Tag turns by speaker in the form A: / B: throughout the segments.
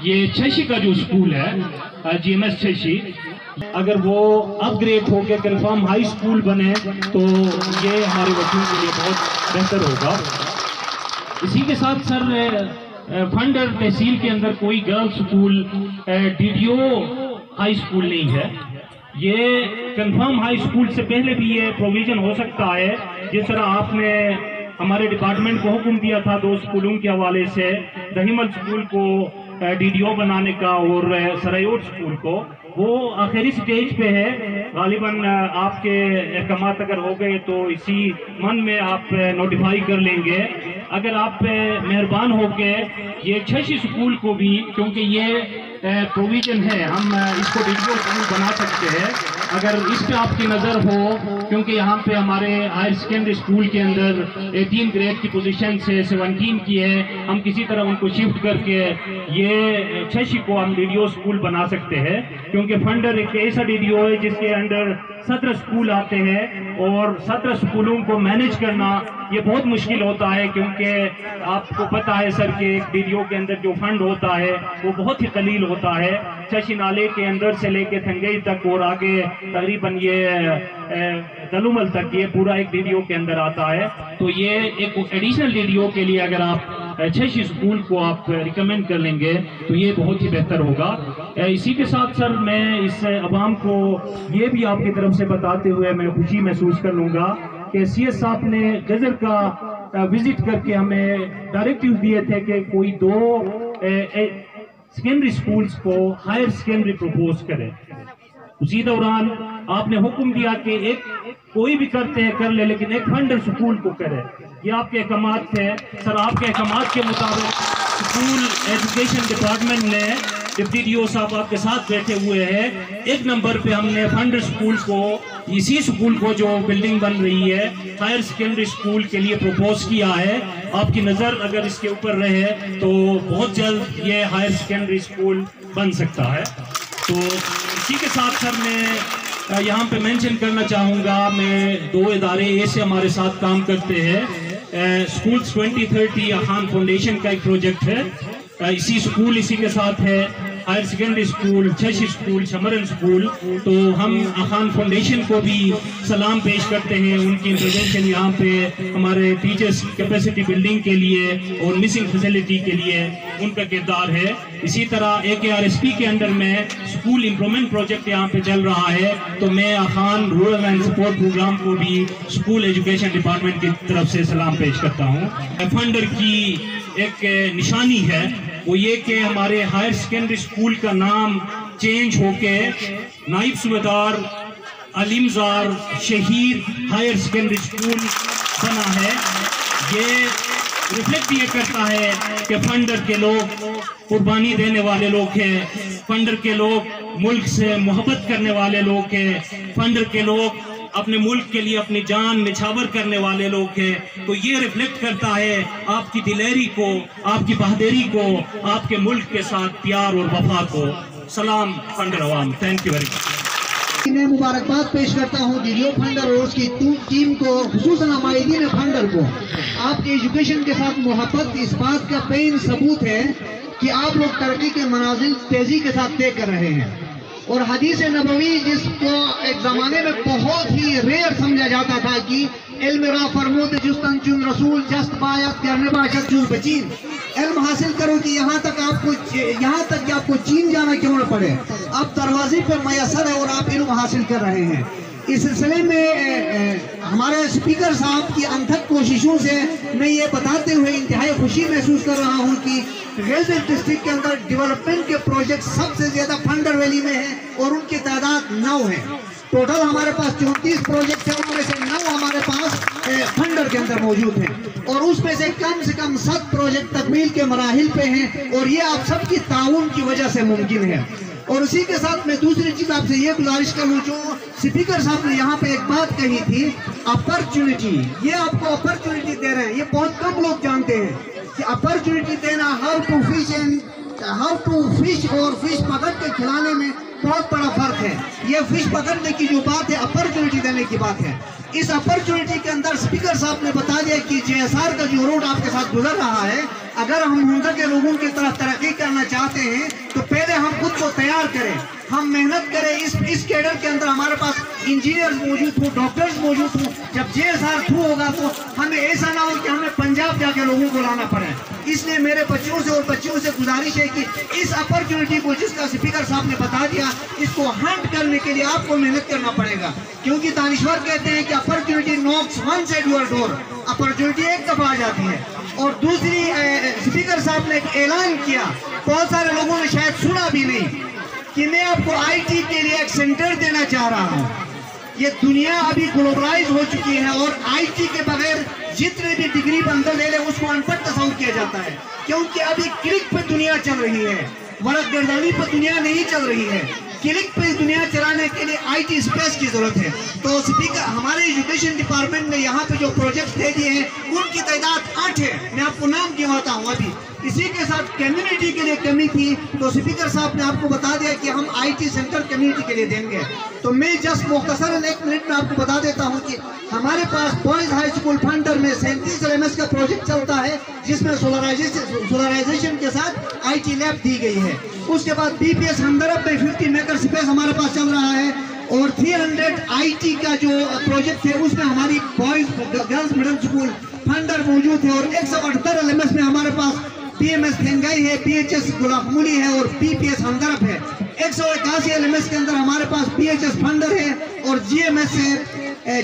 A: یہ چھشی کا جو سکول ہے جی ایم ایس چھشی، اگر وہ اپ گریڈ ہو کے کنفرم ہائی سکول بنے تو یہ ہمارے بچوں کے لیے بہت بہتر ہوگا۔ اسی کے ساتھ سر فنڈر تحصیل کے اندر کوئی girl school D D O high school نہیں ہے۔ یہ کنفرم ہائی سکول سے پہلے بھی یہ پروویژن ہو سکتا ہے، جس طرح آپ نے ہمارے ڈپارٹمنٹ کو حکم دیا تھا 2 سکولوں کے حوالے سے، دہیمل سکول کو ڈی ڈی او بنانے کا اور سرائیوٹ سکول کو، وہ آخری سٹیج پہ ہے۔ غالباً آپ کے احکامات اگر ہو گئے تو اسی من میں آپ نوٹیفائی کر لیں گے۔ اگر آپ مہربان ہو کے یہ چھشی سکول کو بھی، کیونکہ یہ پروویژن ہے، ہم اس کو ڈی ڈی او سکول بنا سکتے ہیں، اگر اس پہ آپ کی نظر ہو، کیونکہ یہاں پہ ہمارے ہائر سیکنڈری سکول کے اندر 18 گریڈ کی پوزیشن سے 17 کی ہے، ہم کسی طرح ان کو شفٹ کر کے یہ چھشی کو ہم ڈی ڈی او سکول بنا سکتے ہیں، کیونکہ فنڈر ایک ایسا ڈی ڈی او ہے جس کے انڈر 17 سکول آتے ہیں، اور 17 سکولوں کو مینج کرنا یہ بہت مشکل ہوتا ہے، کیونکہ آپ کو پتا ہے سر کہ ایک ڈی ڈی او کے اندر جو فنڈ ہوتا ہے وہ بہت ہی قلیل ہوتا ہے۔ چھشی نالے کے اندر سے لے کے تھنگئی تک اور آگے تقریباً یہ دلومل تک یہ پورا ایک ڈی ڈی او کے اندر آتا ہے، تو یہ ایک ایڈیشنل ڈی ڈی او کے لیے اگر آپ چھشی سکول کو آپ ریکمینڈ کر لیں گے تو یہ بہت ہی بہتر ہوگا۔ اسی کے ساتھ سر میں اس عوام کو یہ بھی آپ کی طرف سے بتاتے ہوئے میں خوشی محسوس کر لوں گا کہ سی ایس صاحب نے گجر کا وزٹ کر کے ہمیں ڈائریکٹیو دیے تھے کہ کوئی 2 سیکنڈری سکولز کو ہائر سیکنڈری پروپوز کرے۔ اسی دوران آپ نے حکم دیا کہ ایک کوئی بھی کرتے ہیں کر لے، لیکن ایک فنڈر سکول کو کرے۔ یہ آپ کے احکامات تھے سر، آپ کے احکامات کے مطابق سکول ایجوکیشن ڈپارٹمنٹ نے، ڈپٹی ڈی او صاحب آپ کے ساتھ بیٹھے ہوئے ہیں، 1 نمبر پہ ہم نے فنڈر سکول کو، اسی سکول کو جو بلڈنگ بن رہی ہے ہائر سیکنڈری سکول کے لیے پروپوز کیا ہے۔ آپ کی نظر اگر اس کے اوپر رہے تو بہت جلد یہ ہائر سیکنڈری سکول بن سکتا ہے۔ تو اسی کے ساتھ سر میں یہاں پہ مینشن کرنا چاہوں گا، میں 2 ادارے ایسے ہمارے ساتھ کام کرتے ہیں۔ سکولز 2030 آخان فاؤنڈیشن کا ایک پروجیکٹ ہے، اسی کے ساتھ ہے ہائر سیکنڈری سکول، چھشی سکول، شمرن سکول۔ تو ہم آخان فاؤنڈیشن کو بھی سلام پیش کرتے ہیں، ان کی انٹرونشن یہاں پہ ہمارے ٹیچرز کیپیسٹی بلڈنگ کے لیے اور مسنگ فیسلٹی کے لیے ان کا کردار ہے۔ اسی طرح AKRSP کے انڈر میں سکول امپرومنٹ پروجیکٹ یہاں پہ چل رہا ہے، تو میں Aga Khan rural and support programme کو بھی سکول ایجوکیشن ڈپارٹمنٹ کی طرف سے سلام پیش کرتا ہوں۔ فنڈر کی ایک نشانی ہے، وہ یہ کہ ہمارے ہائر سیکنڈری سکول کا نام چینج ہو کے نائب صوبیدار علیمزار شہید ہائر سیکنڈری سکول بنا ہے۔ یہ ریفلیکٹ یہ کرتا ہے کہ فنڈر کے لوگ قربانی دینے والے لوگ ہیں، فنڈر کے لوگ ملک سے محبت کرنے والے لوگ ہیں، فنڈر کے لوگ اپنے ملک کے لیے اپنی جان نچھاور کرنے والے لوگ ہیں۔ تو یہ ریفلیکٹ کرتا ہے آپ کی دلیری کو، آپ کی بہادری کو، آپ کے ملک کے ساتھ پیار اور وفا کو۔ سلام فنڈر عوام، تھینک یو ویری مچ۔
B: میں مبارکباد پیش کرتا ہوں ڈی ڈی او فنڈر اور اس کی ٹیم کو، خصوصاً عمائدین فنڈر کو۔ آپ کی ایجوکیشن کے ساتھ محبت اس بات کا پین ثبوت ہے کہ آپ لوگ ترقی کے منازل تیزی کے ساتھ طے کر رہے ہیں، اور حدیث نبوی جس کو ایک زمانے میں بہت ہی ریئر سمجھا جاتا تھا کہ علم را فرمود جستن چون رسول جست بایت کرنے باشد چون بچین، علم حاصل کرو کہ یہاں تک کہ آپ کو چین جانا کیوں نہ پڑے، آپ دروازے پر میسر ہے اور آپ علم حاصل کر رہے ہیں۔ اس سلسلے میں ہمارے اسپیکر صاحب کی انتھک کوششوں سے میں یہ بتاتے ہوئے انتہائی خوشی محسوس کر رہا ہوں کہ غزل ڈسٹرکٹ کے اندر ڈیولپمنٹ کے پروجیکٹ سب سے زیادہ فنڈر ویلی میں ہیں، اور ان کی تعداد 9 ہے۔ ٹوٹل ہمارے پاس 34 پروجیکٹ ہیں، ان میں سے 9 ہمارے پاس فنڈر کے اندر موجود ہیں، اور اس میں سے کم 7 پروجیکٹ تکمیل کے مراحل پہ ہیں، اور یہ آپ سب کی تعاون کی وجہ سے ممکن ہے۔ اور اسی کے ساتھ میں دوسری چیز آپ سے یہ گزارش کروں، جو اسپیکر صاحب نے یہاں پہ ایک بات کہی تھی، اپرچونٹی، یہ آپ کو اپرچونٹی دے رہے ہیں، یہ بہت کم لوگ جانتے ہیں کہ اپرچونٹی دینا، ہاؤ ٹو فش اور فش پکڑ کے کھلانے میں بہت بڑا فرق ہے۔ یہ فش پکڑنے کی جو بات ہے، اپرچونٹی دینے کی بات ہے۔ اس اپرچونٹی کے اندر اسپیکر صاحب نے بتا دیا کہ JSR کا جو روڈ آپ کے ساتھ گزر رہا ہے، اگر ہم ہنڈا کے لوگوں کی طرف ترقی کرنا چاہتے ہیں تو پہلے ہم خود کو تیار کریں، ہم محنت کریں۔ اس کیڈر کے اندر ہمارے پاس انجینئرز موجود ہوں، ڈاکٹرز موجود ہوں۔ جب JSR تھرو ہوگا تو ہمیں ایسا نہ ہو کہ ہمیں پنجاب جا کے لوگوں کو لانا پڑے۔ اس لیے میرے بچوں سے اور بچیوں سے گزارش ہے کہ اس اپرچونٹی کو جس کا اسپیکر صاحب نے بتا دیا، اس کو ہنٹ کرنے کے لیے آپ کو محنت کرنا پڑے گا، کیونکہ دانشور کہتے ہیں کہ opportunity knocks once at your door, opportunity ایک دفعہ آ جاتی ہے۔ اور دوسری، اسپیکر صاحب نے ایک اعلان کیا، بہت سارے لوگوں نے شاید سنا بھی نہیں، کہ میں آپ کو IT کے لیے ایک سینٹر دینا چاہ رہا ہوں۔ یہ دنیا ابھی گلوبلائز ہو چکی ہے، اور IT کے بغیر جتنے بھی ڈگری بندہ لے لے اس کو ان پڑھ تصور کیا جاتا ہے، کیونکہ ابھی کلک پہ دنیا چل رہی ہے، ورق گردانی پہ دنیا نہیں چل رہی ہے۔ کلک پہ دنیا چلانے کے لیے IT اسپیس کی ضرورت ہے۔ تو اسپیکر، ہمارے ایجوکیشن ڈپارٹمنٹ نے یہاں پہ جو پروجیکٹ دے دیے ہیں ان کی تعداد 8 ہے، میں آپ کو نام گنواتا ہوں ابھی۔ اسی کے ساتھ کمیونٹی کے لیے کمی تھی، تو اسپیکر صاحب نے آپ کو بتا دیا کہ ہم IT سینٹر کمیونٹی کے لیے دیں گے۔ تو میں جسٹ مختصراً 1 منٹ میں آپ کو بتا دیتا ہوں کہ ہمارے پاس بوائز ہائی اسکول فنڈر میں 37 LMS کا پروجیکٹ چلتا ہے، جس میں سولرائزیشن کے ساتھ IT لیب دی گئی ہے۔ اس کے بعد BPS ہمدرد میں 50 میکر سپیس ہمارے پاس چل رہا ہے، اور 300 IT کا جو پروجیکٹ ہے اس میں ہماری بوائز گرلز مڈل اسکول فنڈر موجود ہے، اور 178 LMS میں ہمارے پاس PMS تھنگائی ہے، PHS گلاخمولی ہے، اور PPS ہمدرد ہے۔ 181 LMS کے اندر ہمارے پاس PHS فنڈر ہے اور GMS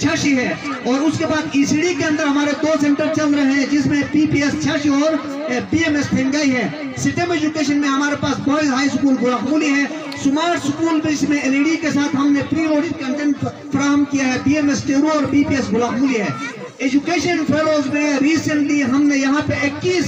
B: چھاشی ہے، اور اس کے بعد ECD کے اندر ہمارے 2 سینٹر چل رہے ہیں، جس میں PPS چھاشی اور BMS تھنگائی ہے۔ سسٹم ایجوکیشن میں ہمارے پاس بوائز ہائی اسکول گلاخمولی ہے۔ سمارٹ اسکول میں اس میں LED کے ساتھ ہم نے پری لوڈڈ کنٹینٹ فراہم کیا ہے، BMS ٹیرو اور BPS گلاخمولی ہے۔ ایجوکیشن فیلوز میں ریسنٹلی ہم نے یہاں پہ 21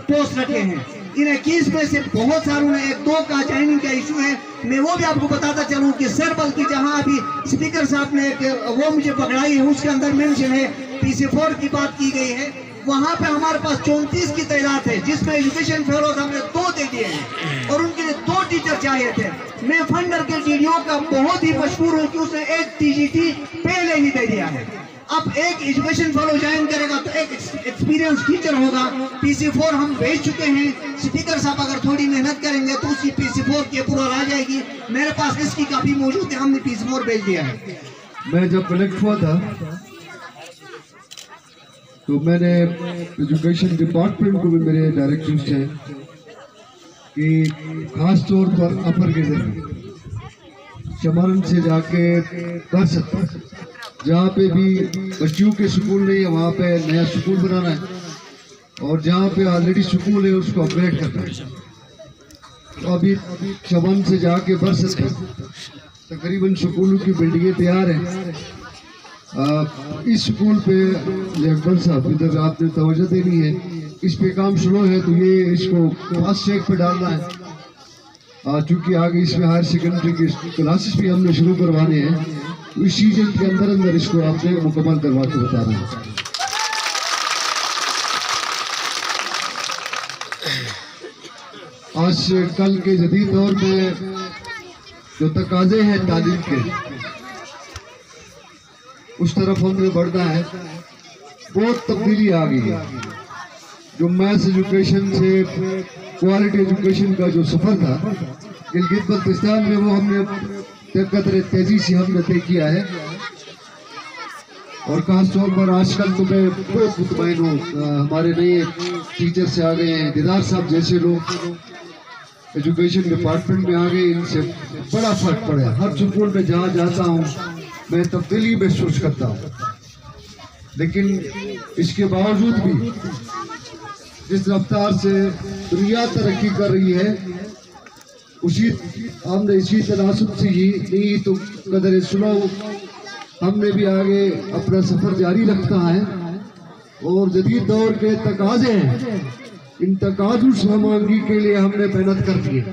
B: پوسٹ رکھے ہیں، ان 21 میں سے بہت ساروں نے 1-2 کا جوائننگ کا ایشو ہے، میں وہ بھی آپ کو بتاتا چلوں کہ سربل کی جہاں ابھی اسپیکر صاحب نے وہ مجھے پکڑائی ہے، اس کے اندر مینشن ہے PC4 کی بات کی گئی ہے، وہاں پہ ہمارے پاس 34 کی تعداد ہے، جس میں ایجوکیشن فیلوز ہم نے 2 دے دیے ہیں، اور ان کے لیے 2 ٹیچر چاہیے تھے۔ میں فنڈر کے DDO کا بہت ہی مشہور ہوں کہ اس نے 1 TGT پہلے ہی دے دیا ہے۔ اب ایک ایجوکیشن فیلو جوائن کرے گا تو ایک ایکسپیرینس ٹیچر ہوگا۔ PC4 ہم بھیج چکے ہیں، اسپیکر صاحب اگر تھوڑی محنت کریں گے تو اس کی PC4 کی اپروول آ جائے گی، میرے پاس اس کی کاپی موجود ہے، ہم نے PC4 بھیج دیا ہے۔
C: میں جب کلیکٹ ہوا تھا تو میں نے ایجوکیشن ڈپارٹمنٹ کو بھی میرے ڈائریکشنز تھے کہ خاص طور پر اپر کے ذریعے چمرن سے جا کے برست جہاں پہ بھی بچیوں کے سکول نہیں ہے وہاں پہ نیا سکول بنانا ہے، اور جہاں پہ آلریڈی سکول ہے اس کو اپ گریڈ کرنا ہے۔ تو ابھی چمن سے جا کے برست تقریباً سکولوں کی بلڈنگیں تیار ہیں۔ اس سکول پہ اکبر صاحب ادھر آپ نے توجہ دینی ہے، اس پہ کام شروع ہے، تو یہ اس کو فاسٹ ٹریک پہ ڈالنا ہے، چونکہ آگے اس میں ہائر سیکنڈری کی کلاسز بھی ہم نے شروع کروانے ہیں، تو اس سیزن کے اندر اس کو آپ نے مکمل کروا کے بتانا ہے۔ آج کل کے جدید دور میں جو تقاضے ہیں تعلیم کے، اس طرف ہم نے بڑھنا ہے، بہت تبدیلی آ گئی ہے۔ جو میتھس ایجوکیشن سے کوالٹی ایجوکیشن کا جو سفر تھا گلگت بلتستان میں، وہ ہم نے قدر تیزی سے ہم نے طے کیا ہے، اور خاص طور پر آج کل تو میں بہت مطمئن ہوں، ہمارے نئے ٹیچر سے آ گئے ہیں، دیدار صاحب جیسے لوگ ایجوکیشن ڈپارٹمنٹ میں آ گئے، ان سے بڑا فرق پڑا ہے۔ ہر سکول میں جہاں جاتا ہوں میں تبدیلی محسوس کرتا ہوں، لیکن اس کے باوجود بھی جس رفتار سے دنیا ترقی کر رہی ہے، ہم نے اسی تناسب سے ہی نہیں تو قدر سلو ہم نے بھی آگے اپنا سفر جاری رکھنا ہے، اور جدید دور کے تقاضے ہیں، ان تقاضوں سے ہمانگی کے لیے ہم نے محنت کر دی ہے۔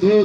C: 2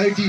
C: IT